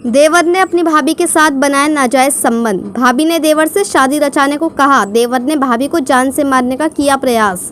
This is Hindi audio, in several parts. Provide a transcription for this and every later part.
देवर ने अपनी भाभी के साथ बनाया नाजायज संबंध। भाभी ने देवर से शादी रचाने को कहा। देवर ने भाभी को जान से मारने का किया प्रयास।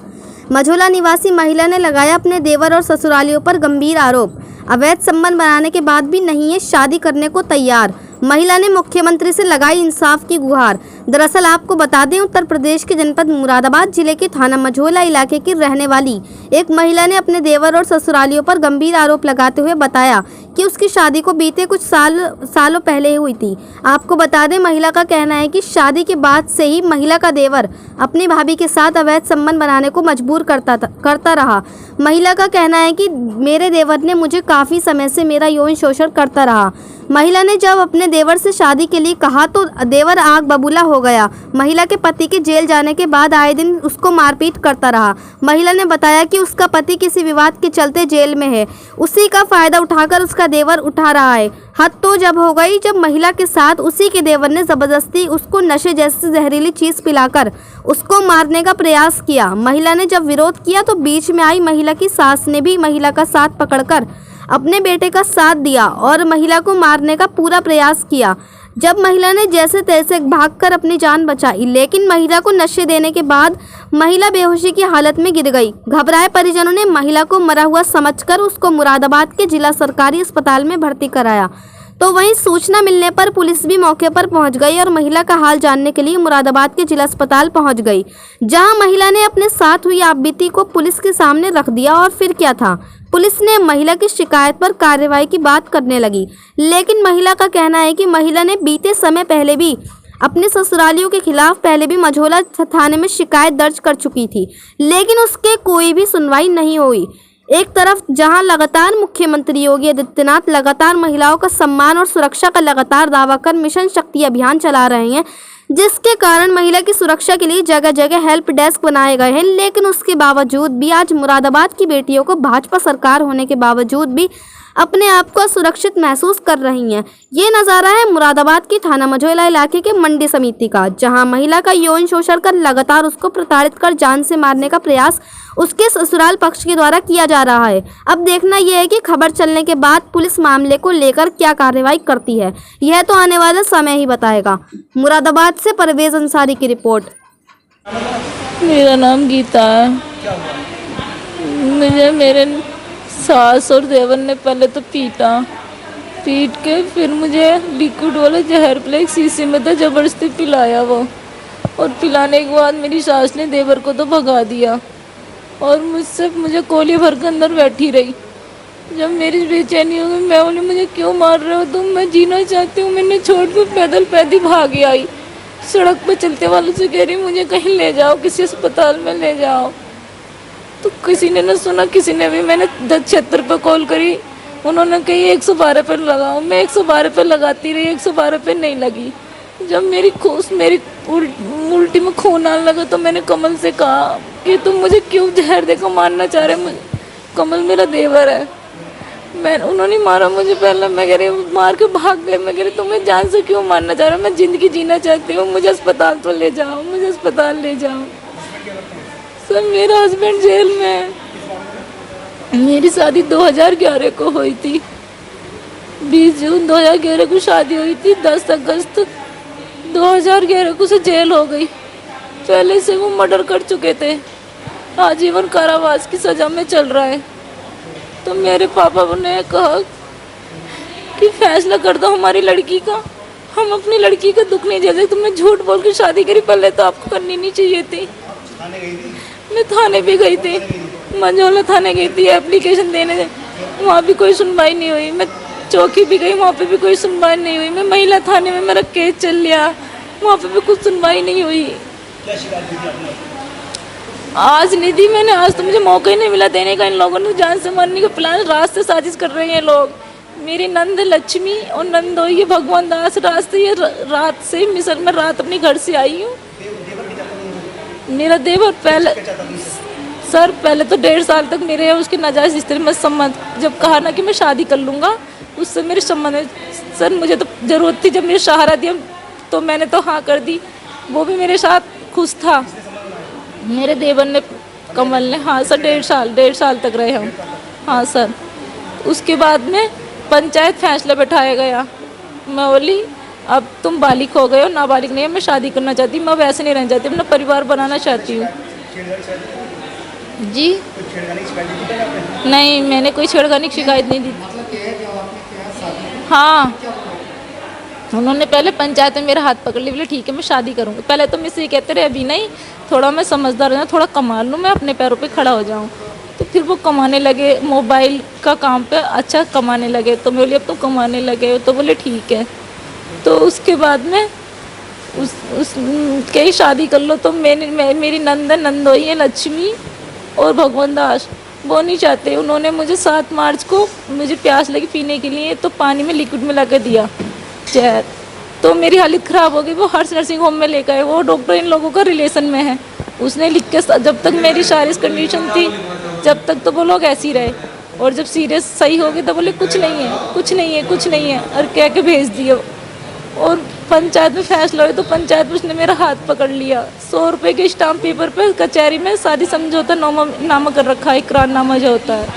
मझौला निवासी महिला ने लगाया अपने देवर और ससुरालियों पर गंभीर आरोप। अवैध संबंध बनाने के बाद भी नहीं है शादी करने को तैयार। महिला ने मुख्यमंत्री से लगाई इंसाफ की गुहार। दरअसल आपको बता दें, उत्तर प्रदेश के जनपद मुरादाबाद जिले के थाना मझौला इलाके की रहने वाली एक महिला ने अपने देवर और ससुरालियों पर गंभीर आरोप लगाते हुए बताया कि उसकी शादी को बीते कुछ सालों पहले ही हुई थी। आपको बता दें, महिला का कहना है कि शादी के बाद से ही महिला का देवर अपनी भाभी के साथ अवैध संबंध बनाने को मजबूर करता रहा। महिला का कहना है कि मेरे देवर ने मुझे काफ़ी समय से मेरा यौन शोषण करता रहा। महिला ने जब अपने देवर से शादी के लिए कहा तो देवर आग बबूला हो गया। महिला के पति के जेल जाने के बाद आए दिन उसको मारपीट करता रहा। महिला ने बताया कि उसका पति किसी विवाद के चलते जेल में है, उसी का फायदा उठाकर उसका देवर उठा रहा है। हद तो जब हो गई जब महिला के साथ उसी के देवर ने जबरदस्ती उसको नशे जैसी जहरीली चीज़ पिलाकर उसको मारने का प्रयास किया। महिला ने जब विरोध किया तो बीच में आई महिला की सास ने भी महिला का साथ पकड़कर अपने बेटे का साथ दिया और महिला को मारने का पूरा प्रयास किया। जब महिला ने जैसे तैसे भागकर अपनी जान बचाई, लेकिन महिला को नशे देने के बाद महिला बेहोशी की हालत में गिर गई। घबराए परिजनों ने महिला को मरा हुआ समझकर उसको मुरादाबाद के जिला सरकारी अस्पताल में भर्ती कराया। तो वहीं सूचना मिलने पर पुलिस भी मौके पर पहुंच गई और महिला का हाल जानने के लिए मुरादाबाद के जिला अस्पताल पहुंच गई, जहां महिला ने अपने साथ हुई आपबीती को पुलिस के सामने रख दिया। और फिर क्या था, पुलिस ने महिला की शिकायत पर कार्रवाई की बात करने लगी। लेकिन महिला का कहना है कि महिला ने बीते समय पहले भी अपने ससुरालियों के खिलाफ पहले भी मझौला थाने में शिकायत दर्ज कर चुकी थी, लेकिन उसके कोई भी सुनवाई नहीं हुई। एक तरफ जहां लगातार मुख्यमंत्री योगी आदित्यनाथ लगातार महिलाओं का सम्मान और सुरक्षा का लगातार दावा कर मिशन शक्ति अभियान चला रहे हैं, जिसके कारण महिला की सुरक्षा के लिए जगह जगह हेल्प डेस्क बनाए गए हैं, लेकिन उसके बावजूद भी आज मुरादाबाद की बेटियों को भाजपा सरकार होने के बावजूद भी अपने आप को असुरक्षित महसूस कर रही हैं। ये नज़ारा है मुरादाबाद की थाना मझौला इलाके के मंडी समिति का, जहां महिला का यौन शोषण कर लगातार उसको प्रताड़ित कर जान से मारने का प्रयास उसके ससुराल पक्ष के द्वारा किया जा रहा है। अब देखना यह है कि खबर चलने के बाद पुलिस मामले को लेकर क्या कार्रवाई करती है, यह तो आने वाला समय ही बताएगा। मुरादाबाद से परवेज अंसारी की रिपोर्ट। मेरा नाम गीता है। मुझे मेरे सास और देवर ने पहले तो पीट के फिर मुझे लिक्विड वाला जहर प्लेग शीशे में था ज़बरदस्ती पिलाया वो, और पिलाने के बाद मेरी सास ने देवर को तो भगा दिया और मुझे कोली भर के अंदर बैठी रही। जब मेरी बेचैनी हो गई, मैं बोली मुझे क्यों मार रहे हो तुम, मैं जीना चाहती हूँ। मैंने छोड़ के पैदल भाग आई। सड़क पर चलते वालों से कह रही मुझे कहीं ले जाओ, किसी अस्पताल में ले जाओ। तो किसी ने न सुना, किसी ने भी। मैंने 1076 पर कॉल करी, उन्होंने कही 112 पर लगाओ। मैं 112 पर लगाती रही, 112 पर नहीं लगी। जब मेरी उल्टी में खून आने लगा तो मैंने कमल से कहा कि तुम मुझे क्यों जहर देकर मारना चाह रहे। मुझे कमल मेरा देवर है, उन्होंने मारा मुझे पहले। मैं कह रही मार के भाग गए। मैं कह रही तुम्हें जान से क्यों मारना चाह रहा, मैं ज़िंदगी जीना चाहती हूँ, मुझे अस्पताल तो ले जाओ, मुझे अस्पताल ले जाओ। सर मेरा हस्बैंड जेल में है। मेरी शादी 2011 को हुई थी, 20 जून 2011 को शादी हुई थी। 10 अगस्त 2011 को से जेल हो गई। पहले से वो मर्डर कर चुके थे, आजीवन कारावास की सज़ा में चल रहा है। तो मेरे पापा ने कहा कि फैसला कर दो हमारी लड़की का, हम अपनी लड़की का दुख नहीं झेल सकते। तुमने झूठ बोल के शादी करी, पहले तो आपको करनी नहीं चाहिए थी। मैं थाने भी गई थी, मझौला थाने गई थी एप्लीकेशन देने, वहाँ भी कोई सुनवाई नहीं हुई। मैं चौकी भी गई, वहाँ पे भी कोई सुनवाई नहीं हुई। मैं महिला थाने में मेरा केस चल लिया, वहाँ पे भी कुछ सुनवाई नहीं हुई। आज नहीं दी मैंने, आज तो मुझे मौका ही नहीं मिला देने का। इन लोगों ने जान से मारने का प्लान रात से साजिश कर रहे हैं लोग। मेरी नंद लक्ष्मी और नंदोई भगवान दास रात से मिसल में रात अपने घर से आई हूँ। मेरा देवर पहले तो 1.5 साल तक मेरे उसके नाजायज स्त्री में संबंध, जब कहा ना कि मैं शादी कर लूँगा उससे मेरे संबंध में। सर मुझे तो ज़रूरत थी, जब मेरे सहारा दिया तो मैंने तो हाँ कर दी। वो भी मेरे साथ खुश था। मेरे देवर ने, कमल ने, हाँ सर 1.5 साल तक रहे हम। हाँ सर। उसके बाद में पंचायत फैसला बैठाया गया मैं बोली अब तुम बालिग हो गए हो, नाबालिग नहीं है, मैं शादी करना चाहती हूँ, मैं वैसे नहीं रहना चाहती, अपना परिवार बनाना चाहती हूँ। जी नहीं, मैंने कोई छेड़खानी की शिकायत नहीं दी। हाँ, उन्होंने पहले पंचायत में मेरा हाथ पकड़ लिया, बोले ठीक है मैं शादी करूँगी। पहले तो मुझसे ये कहते रहे अभी नहीं, थोड़ा मैं समझदार हो जाऊँ, थोड़ा कमा लूँ, मैं अपने पैरों पे खड़ा हो जाऊँ। तो फिर वो कमाने लगे, मोबाइल का काम पे अच्छा कमाने लगे। तो मैं बोली अब तो कमाने लगे हो, तो बोले ठीक है। तो उसके बाद में उस के ही शादी कर लो। तो मेरी नंदोई है लक्ष्मी और भगवान दास, वो नहीं चाहते। उन्होंने मुझे 7 मार्च को मुझे प्यास लगी पीने के लिए, तो पानी में लिक्विड मिला के दिया जहर। तो मेरी हालत ख़राब हो गई। वो हर्ष नर्सिंग होम में लेकर आए, वो डॉक्टर इन लोगों का रिलेशन में है। उसने लिख के, जब तक मेरी सारिस कंडीशन थी जब तक तो वो लोग ऐसे ही रहे, और जब सीरियस सही हो गए तो बोले कुछ नहीं है, कुछ नहीं है, कुछ नहीं है, और कह के भेज दिए। और पंचायत में फैसला हुआ तो पंचायत में उसने मेरा हाथ पकड़ लिया। 100 रुपये के स्टाम्प पेपर पे कचहरी में शादी समझौता नामा कर रखा है, इकरारनामा जो होता है।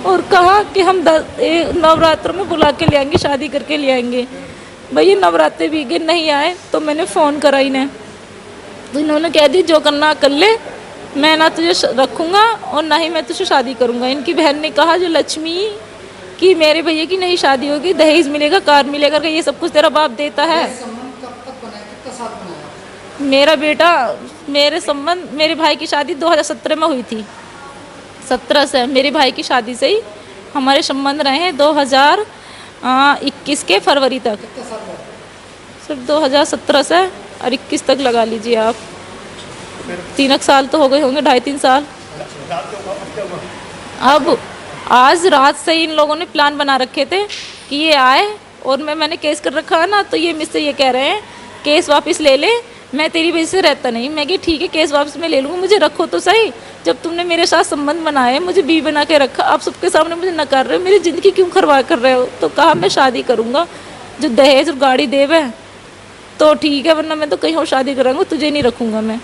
और कहा कि हम नवरात्र में बुला के ले आएंगे, शादी करके ले आएंगे। भैया नवरात्रे भी गए, नहीं आए। तो मैंने फ़ोन करा इन्हें, तो इन्होंने कह दी जो करना कर ले, मैं ना तुझे रखूँगा और ना ही मैं तुझसे शादी करूँगा। इनकी बहन ने कहा जो लक्ष्मी कि मेरे भैया की नहीं शादी होगी, दहेज मिलेगा, कार मिलेगा, ये सब कुछ तेरा बाप देता है। मेरा बेटा, मेरे संबंध, मेरे भाई की शादी 2017 में हुई थी। 17 से मेरे भाई की शादी से ही हमारे संबंध रहे हैं 2021 के फरवरी तक। सिर्फ 2017 से और 21 तक लगा लीजिए आप, 3 साल तो हो गए होंगे, 2.5-3 साल। अब आज रात से ही इन लोगों ने प्लान बना रखे थे कि ये आए, और मैंने केस कर रखा है ना, तो ये मुझसे ये कह रहे हैं केस वापस ले ले, मैं तेरी वजह से रहता नहीं। मैं कि ठीक है केस वापस मैं ले लूँगा, मुझे रखो तो सही। जब तुमने मेरे साथ संबंध बनाए, मुझे बीवी बना के रखा, आप सबके सामने मुझे नकार रहे हो, मेरी ज़िंदगी क्यों खरवा कर रहे हो। तो कहा मैं शादी करूँगा, जो दहेज और गाड़ी देवे तो ठीक है, वरना मैं तो कहीं और शादी कराऊँगा, तुझे नहीं रखूँगा मैं।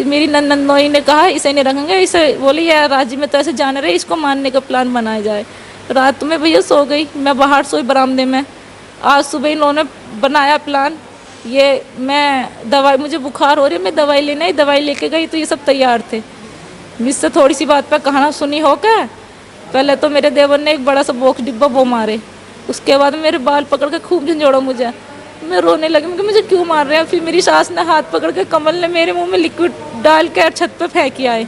मेरी नंदोई ने कहा इसे नहीं रखेंगे, इसे बोली यार राजी में तो ऐसे जाने रहे, इसको मारने का प्लान बनाया जाए। रात में भैया सो गई, मैं बाहर सोई बरामदे में। आज सुबह इन्होंने बनाया प्लान, ये मैं दवाई, मुझे बुखार हो रही है, मैं दवाई लेने आई, दवाई लेके गई तो ये सब तैयार थे। मुझसे थोड़ी सी बात पर कहाना सुनी हो क्या। पहले तो मेरे देवर ने एक बड़ा सा बॉक्स डिब्बा वो मारे, उसके बाद मेरे बाल पकड़ के खूब झंझोड़ा मुझे। मैं रोने लगी, मैं मुझे क्यों मार रहे हैं। फिर मेरी सास ने हाथ पकड़ के, कमल ने मेरे मुंह में लिक्विड डाल कर छत पे फेंक आए।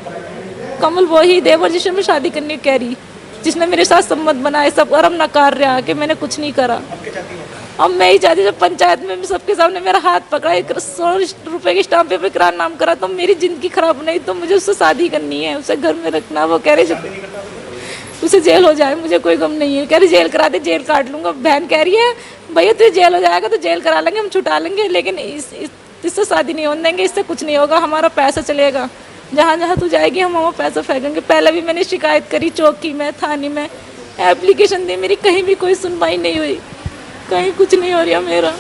कमल वही देवर जिससे मैं शादी करने कह रही, जिसने मेरे साथ संबंध बनाए सब, और हम नकार रहा कि मैंने कुछ नहीं करा। अब मैं ही चाहती, जब पंचायत में सबके सामने मेरा हाथ पकड़ा, 100 रुपये के स्टाम्प पेपर इकरार नाम करा, तो मेरी ज़िंदगी खराब नहीं, तो मुझे उससे शादी करनी है, उसे घर में रखना। वो कह रहे जब उसे जेल हो जाए मुझे कोई गम नहीं है, कह रही जेल करा दे, जेल काट लूँगा। बहन कह रही है भैया तुझे जेल हो जाएगा तो जेल करा लेंगे, हम छुटा लेंगे, लेकिन इससे शादी नहीं होने देंगे, इससे कुछ नहीं होगा, हमारा पैसा चलेगा, जहाँ जहाँ तू जाएगी हम वहाँ पैसा फेंकेंगे। पहले भी मैंने शिकायत करी, चौकी में, थाने में एप्लीकेशन दी, मेरी कहीं भी कोई सुनवाई नहीं हुई, कहीं कुछ नहीं हो रहा मेरा।